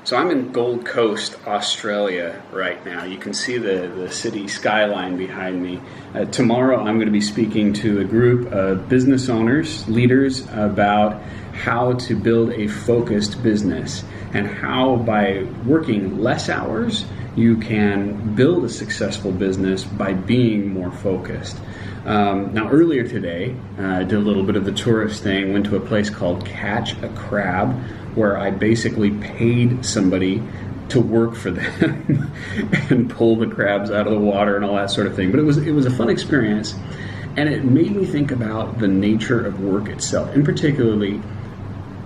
So I'm in Gold Coast, Australia right now. You can see the city skyline behind me. Tomorrow I'm going to be speaking to a group of business owners, leaders, about how to build a focused business and how by working less hours you can build a successful business by being more focused. Now earlier today I did a little bit of the tourist thing, went to a place called Catch a Crab, where I basically paid somebody to work for them and pull the crabs out of the water and all that sort of thing. But it was a fun experience, and it made me think about the nature of work itself, and particularly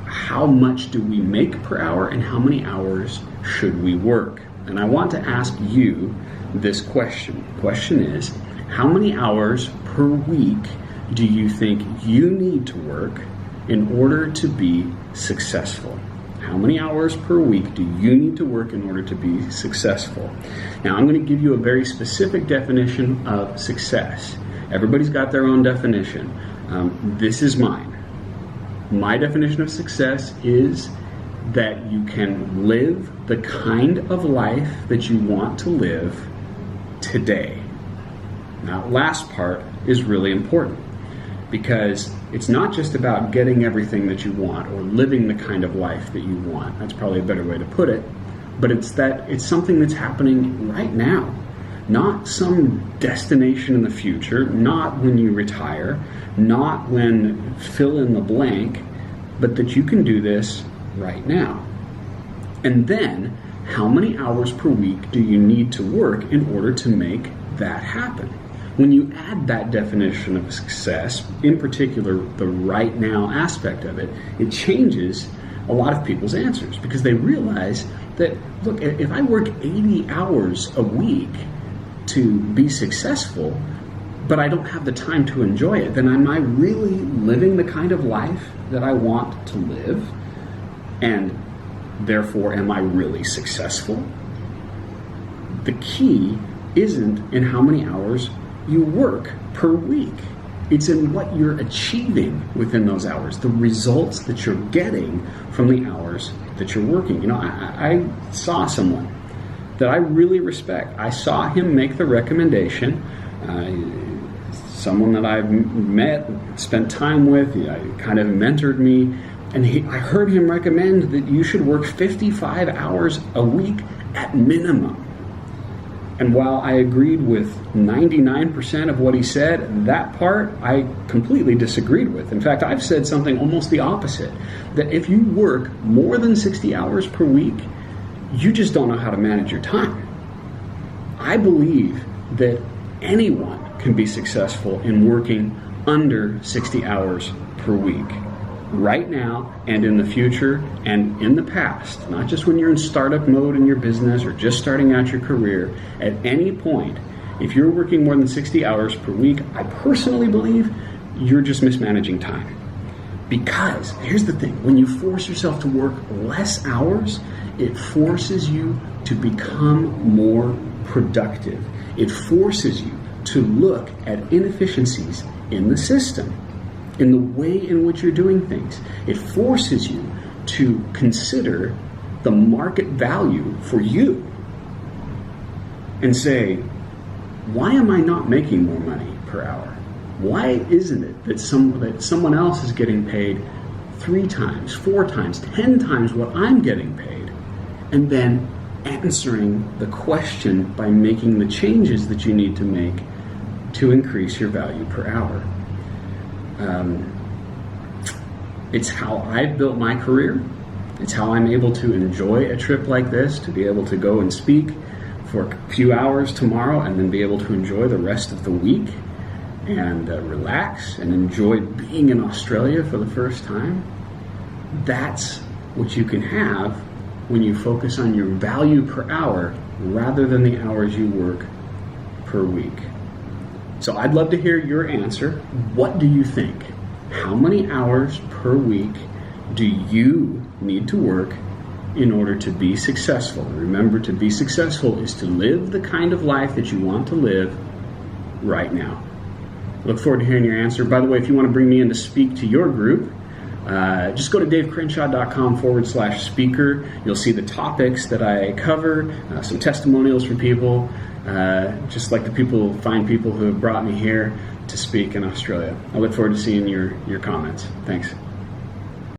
how much do we make per hour and how many hours should we work. And I want to ask you this question. The question is, how many hours per week do you think you need to work in order to be successful? How many hours per week do you need to work in order to be successful? Now, I'm going to give you a very specific definition of success. Everybody's got their own definition. This is mine. My definition of success is that you can live the kind of life that you want to live today. Now, that last part is really important, because it's not just about getting everything that you want or living the kind of life that you want. That's probably a better way to put it. But it's something that's happening right now, not some destination in the future, not when you retire, not when fill in the blank, but that you can do this right now. And then, how many hours per week do you need to work in order to make that happen? When you add that definition of success, in particular the right now aspect of it, it changes a lot of people's answers, because they realize that, look, if I work 80 hours a week to be successful, but I don't have the time to enjoy it, then am I really living the kind of life that I want to live? And therefore, am I really successful? The key isn't in how many hours you work per week. It's in what you're achieving within those hours, the results that you're getting from the hours that you're working. You know, I saw someone that I really respect. I saw him make the recommendation, someone that I've met, spent time with, kind of mentored me, and I heard him recommend that you should work 55 hours a week at minimum. And while I agreed with 99% of what he said, that part I completely disagreed with. In fact, I've said something almost the opposite, that if you work more than 60 hours per week, you just don't know how to manage your time. I believe that anyone can be successful in working under 60 hours per week, right now and in the future and in the past, not just when you're in startup mode in your business or just starting out your career. At any point, if you're working more than 60 hours per week, I personally believe you're just mismanaging time. Because here's the thing, when you force yourself to work less hours, it forces you to become more productive. It forces you to look at inefficiencies in the system, in the way in which you're doing things. It forces you to consider the market value for you and say, why am I not making more money per hour? Why isn't it that someone else is getting paid 3 times, 4 times, 10 times what I'm getting paid? And then answering the question by making the changes that you need to make to increase your value per hour. It's how I've built my career. It's how I'm able to enjoy a trip like this, to be able to go and speak for a few hours tomorrow and then be able to enjoy the rest of the week and relax and enjoy being in Australia for the first time. That's what you can have when you focus on your value per hour rather than the hours you work per week. So I'd love to hear your answer. What do you think? How many hours per week do you need to work in order to be successful? Remember, to be successful is to live the kind of life that you want to live right now. Look forward to hearing your answer. By the way, if you want to bring me in to speak to your group, just go to davecrenshaw.com/speaker. You'll see the topics that I cover, some testimonials from people, just like the fine people who have brought me here to speak in Australia. I look forward to seeing your comments. Thanks.